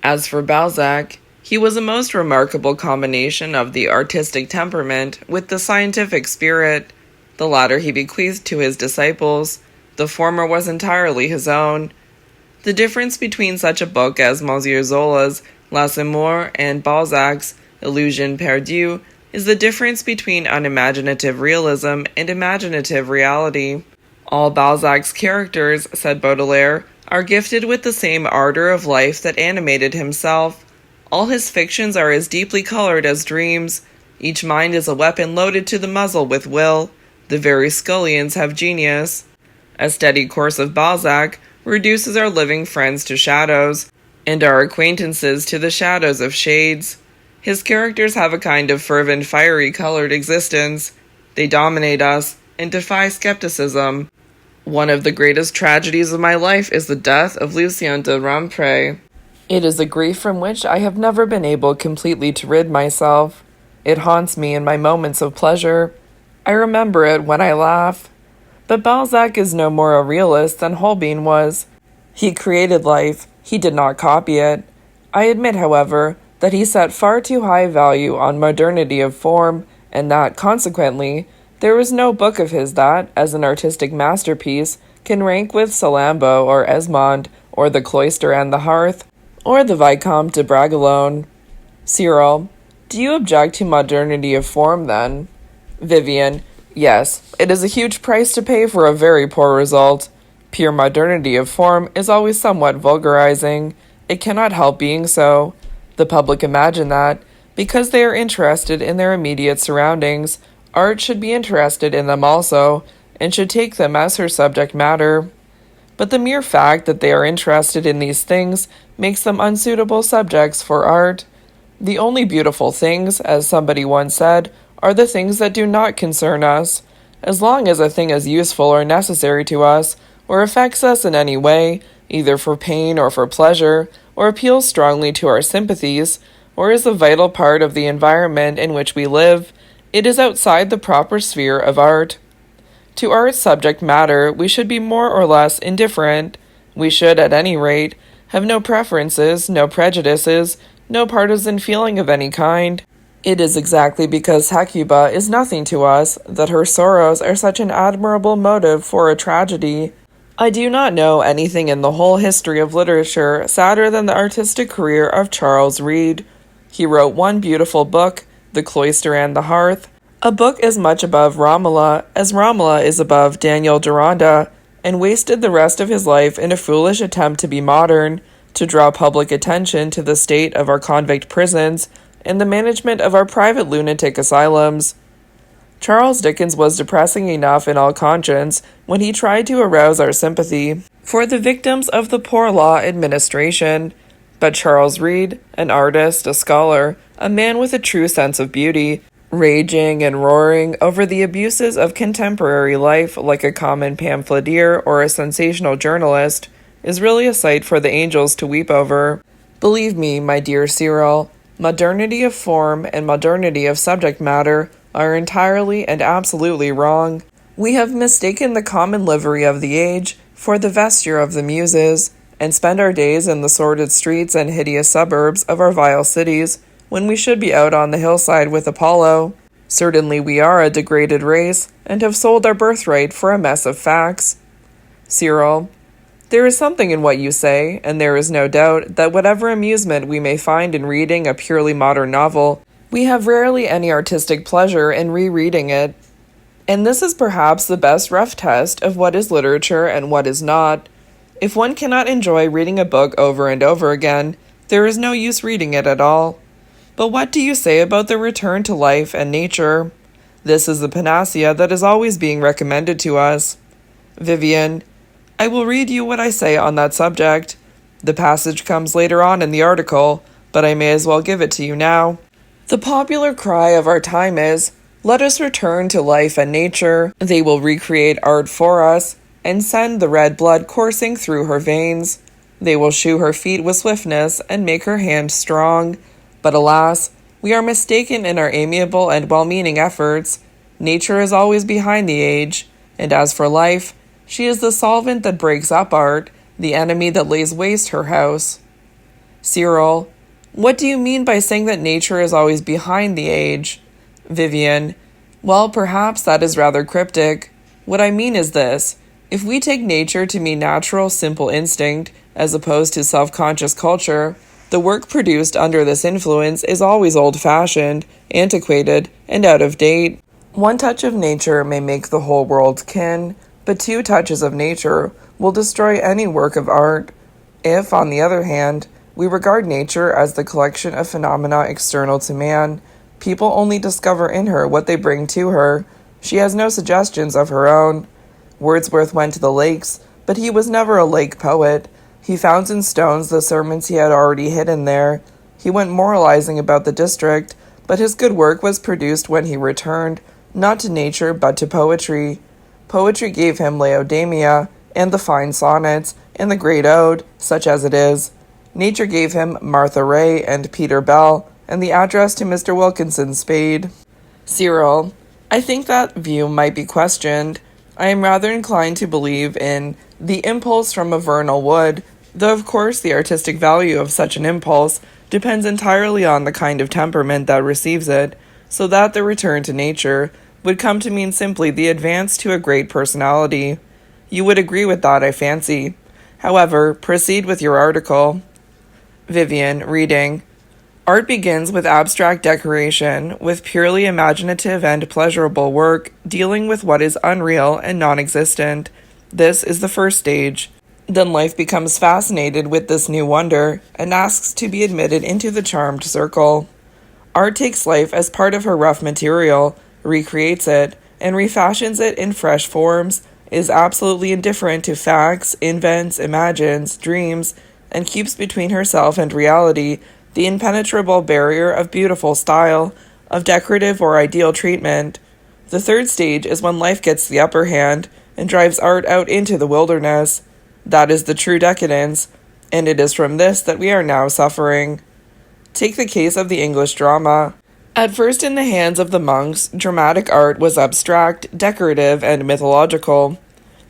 As for Balzac, he was a most remarkable combination of the artistic temperament with the scientific spirit. The latter he bequeathed to his disciples, the former was entirely his own. The difference between such a book as Monsieur Zola's L'Amour Amour and Balzac's Illusion Perdue is the difference between unimaginative realism and imaginative reality. All Balzac's characters, said Baudelaire, are gifted with the same ardor of life that animated himself. All his fictions are as deeply colored as dreams. Each mind is a weapon loaded to the muzzle with will. The very scullions have genius. A steady course of Balzac reduces our living friends to shadows, and our acquaintances to the shadows of shades. His characters have a kind of fervent, fiery colored existence. They dominate us and defy skepticism. One of the greatest tragedies of my life is the death of Lucien de Rembrandt. It is a grief from which I have never been able completely to rid myself. It haunts me in my moments of pleasure. I remember it when I laugh. But Balzac is no more a realist than Holbein was. He created life, he did not copy it. I admit, however, that he set far too high value on modernity of form, and that, consequently, there is no book of his that, as an artistic masterpiece, can rank with Salammbô or Esmond, or The Cloister and the Hearth, or the Vicomte de Bragelonne. Cyril, do you object to modernity of form, then? Vivian, yes, it is a huge price to pay for a very poor result. Pure modernity of form is always somewhat vulgarizing. It cannot help being so. The public imagine that, because they are interested in their immediate surroundings, art should be interested in them also, and should take them as her subject matter. But the mere fact that they are interested in these things makes them unsuitable subjects for art. The only beautiful things, as somebody once said, are the things that do not concern us. As long as a thing is useful or necessary to us, or affects us in any way, either for pain or for pleasure, or appeals strongly to our sympathies, or is a vital part of the environment in which we live, it is outside the proper sphere of art. To art's subject matter we should be more or less indifferent. We should, at any rate, have no preferences, no prejudices, no partisan feeling of any kind. It is exactly because Hecuba is nothing to us that her sorrows are such an admirable motive for a tragedy. I do not know anything in the whole history of literature sadder than the artistic career of Charles Reade. He wrote one beautiful book, The Cloister and the Hearth, a book as much above Romola as Romola is above Daniel Deronda, and wasted the rest of his life in a foolish attempt to be modern, to draw public attention to the state of our convict prisons and the management of our private lunatic asylums. Charles Dickens was depressing enough in all conscience when he tried to arouse our sympathy for the victims of the poor law administration. But Charles Reade, an artist, a scholar, a man with a true sense of beauty, raging and roaring over the abuses of contemporary life like a common pamphleteer or a sensational journalist, is really a sight for the angels to weep over. Believe me, my dear Cyril, modernity of form and modernity of subject matter are entirely and absolutely wrong. We have mistaken the common livery of the age for the vesture of the muses, and spend our days in the sordid streets and hideous suburbs of our vile cities, when we should be out on the hillside with Apollo. Certainly we are a degraded race, and have sold our birthright for a mess of facts. Cyril, there is something in what you say, and there is no doubt that whatever amusement we may find in reading a purely modern novel, we have rarely any artistic pleasure in rereading it. And this is perhaps the best rough test of what is literature and what is not. If one cannot enjoy reading a book over and over again, there is no use reading it at all. But what do you say about the return to life and nature? This is the panacea that is always being recommended to us. Vivian, I will read you what I say on that subject. The passage comes later on in the article, but I may as well give it to you now. The popular cry of our time is, let us return to life and nature. They will recreate art for us, and send the red blood coursing through her veins. They will shoe her feet with swiftness, and make her hands strong. But alas, we are mistaken in our amiable and well-meaning efforts. Nature is always behind the age, and as for life, she is the solvent that breaks up art, the enemy that lays waste her house. Cyril, what do you mean by saying that nature is always behind the age? Vivian, well, perhaps that is rather cryptic. What I mean is this. If we take nature to mean natural, simple instinct, as opposed to self-conscious culture, the work produced under this influence is always old-fashioned, antiquated, and out of date. One touch of nature may make the whole world kin, but two touches of nature will destroy any work of art. If, on the other hand, we regard nature as the collection of phenomena external to man, people only discover in her what they bring to her. She has no suggestions of her own. Wordsworth went to the lakes, but he was never a lake poet. He found in stones the sermons he had already hidden there. He went moralizing about the district, but his good work was produced when he returned, not to nature but to poetry. Poetry gave him Laodamia, and the fine sonnets, and the great ode, such as it is. Nature gave him Martha Ray and Peter Bell, and the address to Mr. Wilkinson Spade. Cyril, I think that view might be questioned. I am rather inclined to believe in the impulse from a vernal wood, though of course the artistic value of such an impulse depends entirely on the kind of temperament that receives it, so that the return to nature would come to mean simply the advance to a great personality. You would agree with that, I fancy. However, proceed with your article. Vivian, reading. Art begins with abstract decoration, with purely imaginative and pleasurable work, dealing with what is unreal and non-existent. This is the first stage. Then life becomes fascinated with this new wonder, and asks to be admitted into the charmed circle. Art takes life as part of her rough material, recreates it, and refashions it in fresh forms, is absolutely indifferent to facts, invents, imagines, dreams, and keeps between herself and reality the impenetrable barrier of beautiful style, of decorative or ideal treatment. The third stage is when life gets the upper hand and drives art out into the wilderness. That is the true decadence, and it is from this that we are now suffering. Take the case of the English drama. At first in the hands of the monks, dramatic art was abstract, decorative, and mythological.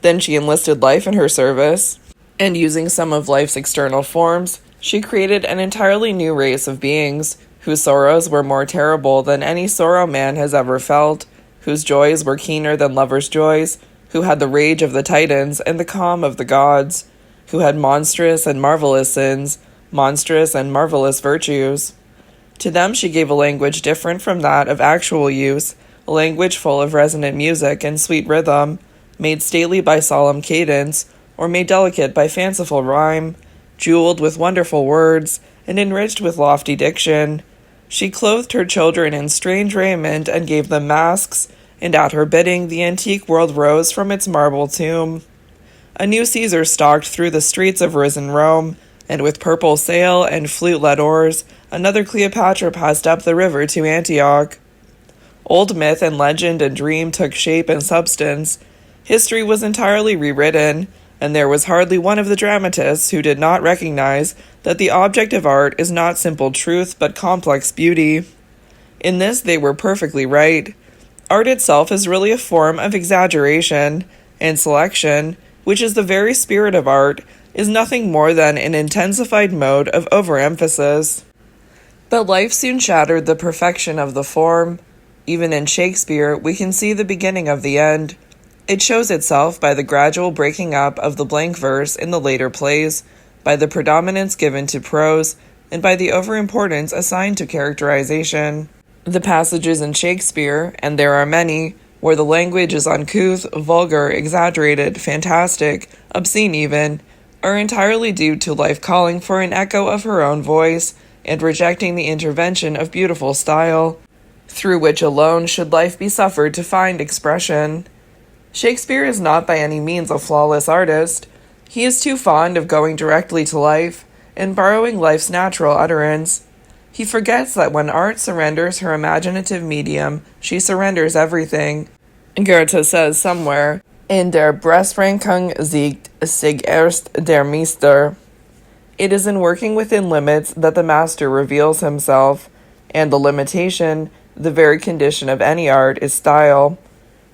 Then she enlisted life in her service, and using some of life's external forms, she created an entirely new race of beings, whose sorrows were more terrible than any sorrow man has ever felt, whose joys were keener than lovers' joys, who had the rage of the Titans and the calm of the gods, who had monstrous and marvelous sins, monstrous and marvelous virtues. To them she gave a language different from that of actual use, a language full of resonant music and sweet rhythm, made stately by solemn cadence, or made delicate by fanciful rhyme, jeweled with wonderful words, and enriched with lofty diction. She clothed her children in strange raiment and gave them masks, and at her bidding the antique world rose from its marble tomb. A new Caesar stalked through the streets of risen Rome, and with purple sail and flute-led oars, another Cleopatra passed up the river to Antioch. Old myth and legend and dream took shape and substance. History was entirely rewritten, and there was hardly one of the dramatists who did not recognize that the object of art is not simple truth but complex beauty. In this they were perfectly right. Art itself is really a form of exaggeration, and selection, which is the very spirit of art, is nothing more than an intensified mode of overemphasis. But life soon shattered the perfection of the form. Even in Shakespeare, we can see the beginning of the end. It shows itself by the gradual breaking up of the blank verse in the later plays, by the predominance given to prose, and by the overimportance assigned to characterization. The passages in Shakespeare, and there are many, where the language is uncouth, vulgar, exaggerated, fantastic, obscene even, are entirely due to life calling for an echo of her own voice, and rejecting the intervention of beautiful style, through which alone should life be suffered to find expression. Shakespeare is not by any means a flawless artist. He is too fond of going directly to life, and borrowing life's natural utterance. He forgets that when art surrenders her imaginative medium, she surrenders everything. Goethe says somewhere, "In der Beschränkung siegt sich erst der Meister." It is in working within limits that the master reveals himself, and the limitation, the very condition of any art, is style.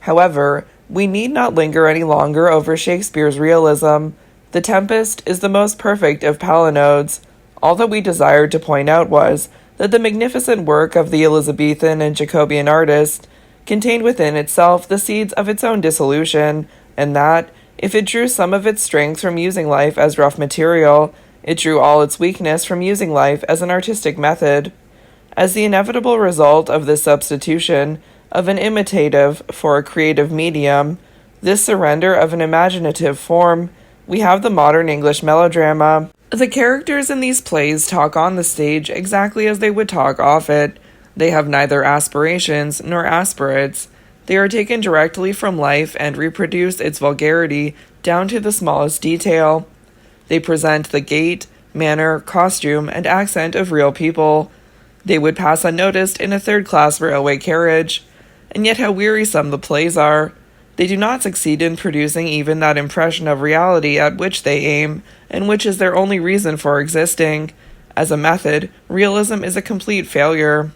However, we need not linger any longer over Shakespeare's realism. The Tempest is the most perfect of palinodes. All that we desired to point out was that the magnificent work of the Elizabethan and Jacobean artist contained within itself the seeds of its own dissolution, and that, if it drew some of its strength from using life as rough material, it drew all its weakness from using life as an artistic method. As the inevitable result of this substitution of an imitative for a creative medium, this surrender of an imaginative form, we have the modern English melodrama. The characters in these plays talk on the stage exactly as they would talk off it. They have neither aspirations nor aspirates. They are taken directly from life and reproduce its vulgarity down to the smallest detail. They present the gait, manner, costume, and accent of real people. They would pass unnoticed in a third-class railway carriage. And yet how wearisome the plays are. They do not succeed in producing even that impression of reality at which they aim, and which is their only reason for existing. As a method, realism is a complete failure.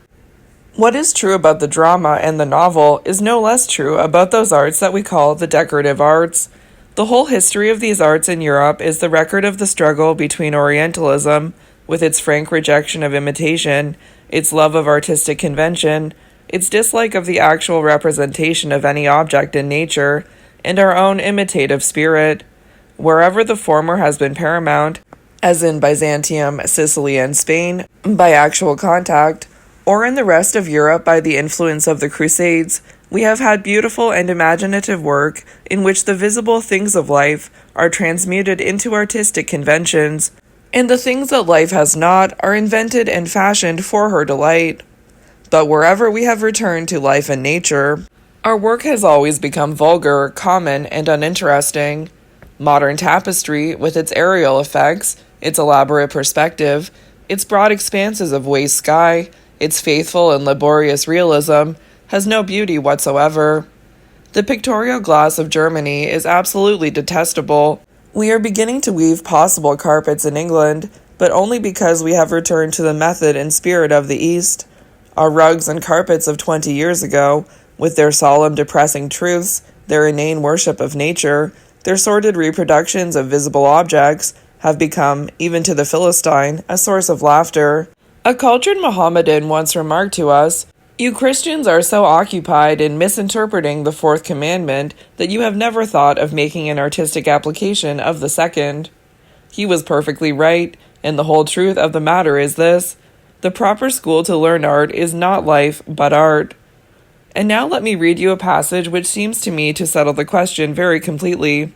What is true about the drama and the novel is no less true about those arts that we call the decorative arts. The whole history of these arts in Europe is the record of the struggle between Orientalism, with its frank rejection of imitation, its love of artistic convention, its dislike of the actual representation of any object in nature, and our own imitative spirit. Wherever the former has been paramount, as in Byzantium, Sicily, and Spain, by actual contact, or in the rest of Europe by the influence of the Crusades, we have had beautiful and imaginative work in which the visible things of life are transmuted into artistic conventions, and the things that life has not are invented and fashioned for her delight. But wherever we have returned to life and nature, our work has always become vulgar, common, and uninteresting. Modern tapestry, with its aerial effects, its elaborate perspective, its broad expanses of waste sky, its faithful and laborious realism, has no beauty whatsoever. The pictorial glass of Germany is absolutely detestable. We are beginning to weave possible carpets in England, but only because we have returned to the method and spirit of the East. Our rugs and carpets of 20 years ago, with their solemn depressing truths, their inane worship of nature, their sordid reproductions of visible objects, have become, even to the Philistine, a source of laughter. A cultured Mohammedan once remarked to us, "You Christians are so occupied in misinterpreting the fourth commandment that you have never thought of making an artistic application of the second." He was perfectly right, and the whole truth of the matter is this: the proper school to learn art is not life, but art. And now let me read you a passage which seems to me to settle the question very completely.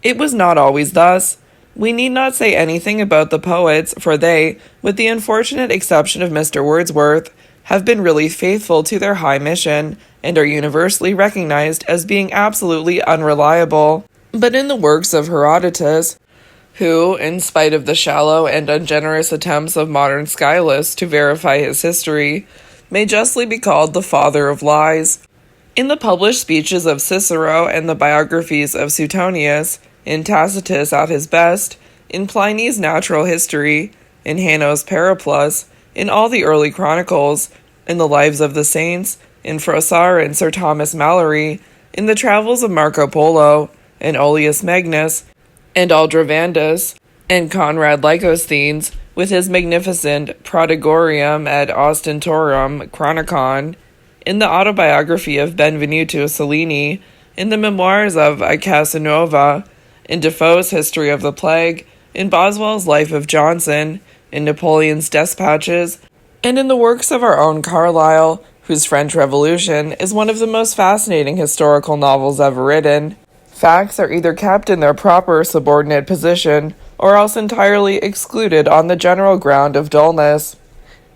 It was not always thus. We need not say anything about the poets, for they, with the unfortunate exception of Mr. Wordsworth, have been really faithful to their high mission, and are universally recognized as being absolutely unreliable. But in the works of Herodotus, who, in spite of the shallow and ungenerous attempts of modern skylists to verify his history, may justly be called the father of lies. In the published speeches of Cicero and the biographies of Suetonius, in Tacitus at his best, in Pliny's Natural History, in Hanno's Periplus, in all the early chronicles, in the Lives of the Saints, in Froissart and Sir Thomas Malory, in the Travels of Marco Polo, in Oleus Magnus, and Aldrovandus, and Conrad Lycosthenes, with his magnificent Prodigorium et Ostentorum Chronicon, in the autobiography of Benvenuto Cellini, in the memoirs of Casanova, in Defoe's History of the Plague, in Boswell's Life of Johnson, in Napoleon's Despatches, and in the works of our own Carlyle, whose French Revolution is one of the most fascinating historical novels ever written. Facts are either kept in their proper subordinate position, or else entirely excluded on the general ground of dullness.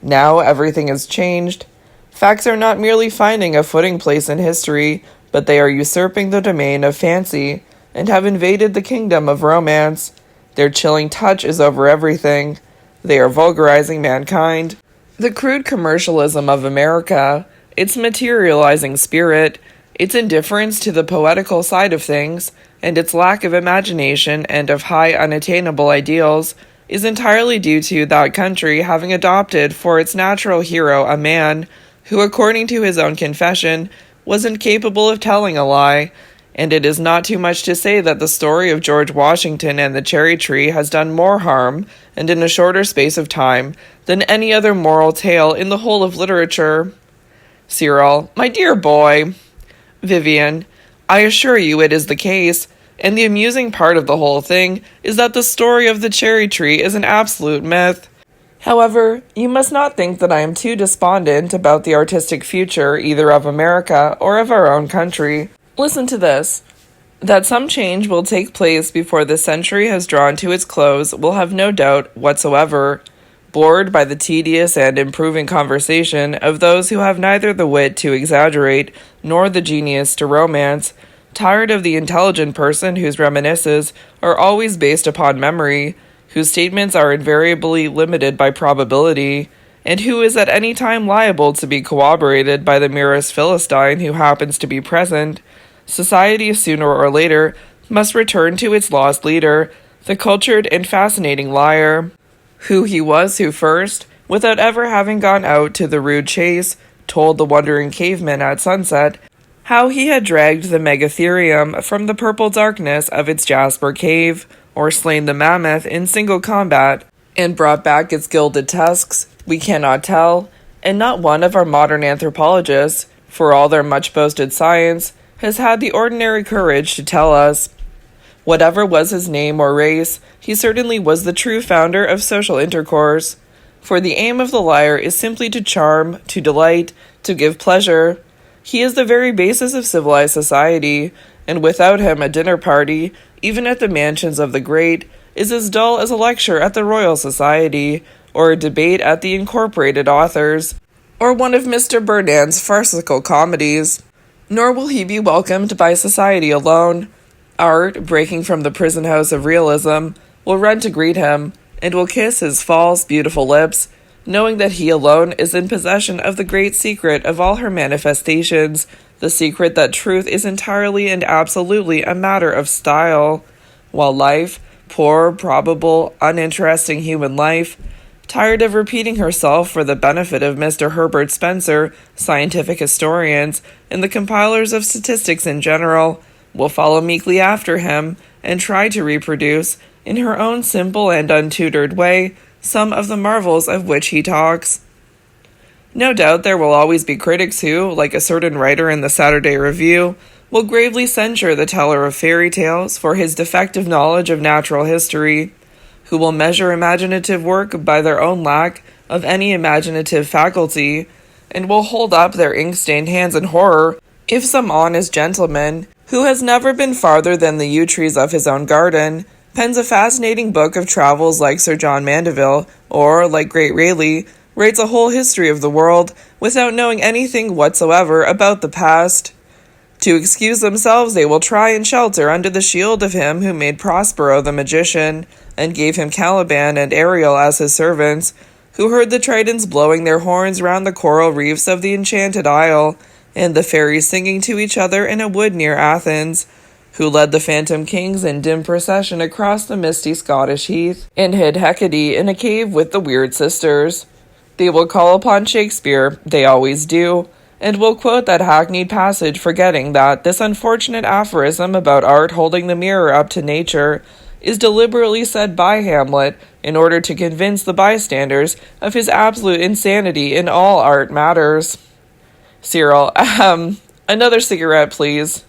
Now everything is changed. Facts are not merely finding a footing place in history, but they are usurping the domain of fancy, and have invaded the kingdom of romance. Their chilling touch is over everything. They are vulgarizing mankind. The crude commercialism of America, its materializing spirit, its indifference to the poetical side of things, and its lack of imagination and of high unattainable ideals, is entirely due to that country having adopted for its natural hero a man who, according to his own confession, was incapable of telling a lie, and it is not too much to say that the story of George Washington and the cherry tree has done more harm, and in a shorter space of time, than any other moral tale in the whole of literature. Cyril, my dear boy. Vivian, I assure you it is the case, and the amusing part of the whole thing is that the story of the cherry tree is an absolute myth. However, you must not think that I am too despondent about the artistic future either of America or of our own country. Listen to this. That some change will take place before the century has drawn to its close will have no doubt whatsoever. Bored by the tedious and improving conversation of those who have neither the wit to exaggerate nor the genius to romance, tired of the intelligent person whose reminiscences are always based upon memory, whose statements are invariably limited by probability, and who is at any time liable to be corroborated by the merest Philistine who happens to be present, society sooner or later must return to its lost leader, the cultured and fascinating liar, who he was who first, without ever having gone out to the rude chase, told the wondering caveman at sunset how he had dragged the megatherium from the purple darkness of its jasper cave, or slain the mammoth in single combat, and brought back its gilded tusks, we cannot tell, and not one of our modern anthropologists, for all their much-boasted science, has had the ordinary courage to tell us. Whatever was his name or race, he certainly was the true founder of social intercourse, for the aim of the liar is simply to charm, to delight, to give pleasure. He is the very basis of civilized society, and without him a dinner party, even at the mansions of the great, is as dull as a lecture at the Royal Society, or a debate at the Incorporated Authors, or one of Mr. Burnand's farcical comedies. Nor will he be welcomed by society alone. Art, breaking from the prison house of realism, will run to greet him, and will kiss his false, beautiful lips, knowing that he alone is in possession of the great secret of all her manifestations, the secret that truth is entirely and absolutely a matter of style, while life, poor, probable, uninteresting human life, tired of repeating herself for the benefit of Mr. Herbert Spencer, scientific historians, and the compilers of statistics in general, will follow meekly after him and try to reproduce, in her own simple and untutored way, some of the marvels of which he talks. No doubt there will always be critics who, like a certain writer in the Saturday Review, will gravely censure the teller of fairy tales for his defective knowledge of natural history, who will measure imaginative work by their own lack of any imaginative faculty, and will hold up their ink-stained hands in horror if some honest gentleman, who has never been farther than the yew trees of his own garden, pens a fascinating book of travels like Sir John Mandeville, or, like Great Rayleigh, writes a whole history of the world without knowing anything whatsoever about the past. To excuse themselves, they will try and shelter under the shield of him who made Prospero the magician, and gave him Caliban and Ariel as his servants, who heard the tritons blowing their horns round the coral reefs of the enchanted isle, and the fairies singing to each other in a wood near Athens, who led the phantom kings in dim procession across the misty Scottish heath, and hid Hecate in a cave with the weird sisters. They will call upon Shakespeare, they always do, and will quote that hackneyed passage, forgetting that this unfortunate aphorism about art holding the mirror up to nature is deliberately said by Hamlet in order to convince the bystanders of his absolute insanity in all art matters. Cyril, another cigarette, please.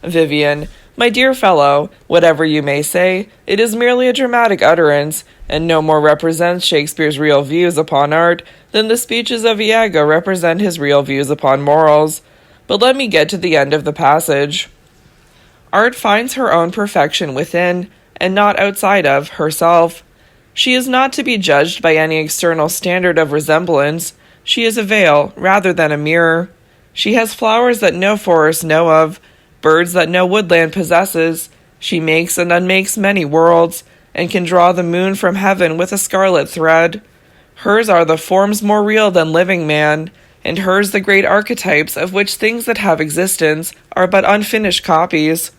Vivian, my dear fellow, whatever you may say, it is merely a dramatic utterance, and no more represents Shakespeare's real views upon art than the speeches of Iago represent his real views upon morals. But let me get to the end of the passage. Art finds her own perfection within, and not outside of, herself. She is not to be judged by any external standard of resemblance. She is a veil rather than a mirror. She has flowers that no forests know of, birds that no woodland possesses. She makes and unmakes many worlds, and can draw the moon from heaven with a scarlet thread. Hers are the forms more real than living man, and hers the great archetypes of which things that have existence are but unfinished copies.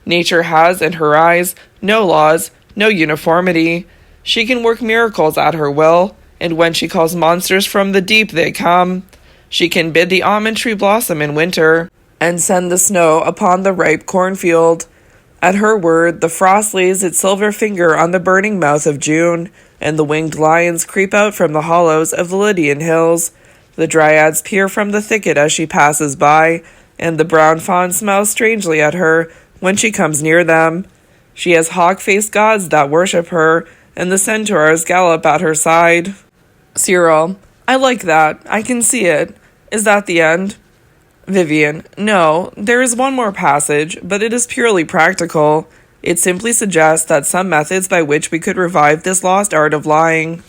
Nature has, in her eyes, no laws, no uniformity. She can work miracles at her will, and when she calls monsters from the deep they come. She can bid the almond tree blossom in winter, and send the snow upon the ripe cornfield. At her word, the frost lays its silver finger on the burning mouth of June, and the winged lions creep out from the hollows of the Lydian hills. The dryads peer from the thicket as she passes by, and the brown fawn smiles strangely at her when she comes near them. She has hawk-faced gods that worship her, and the centaurs gallop at her side. Cyril: I like that. I can see it. Is that the end? Vivian: No, there is one more passage, but it is purely practical. It simply suggests that some methods by which we could revive this lost art of lying.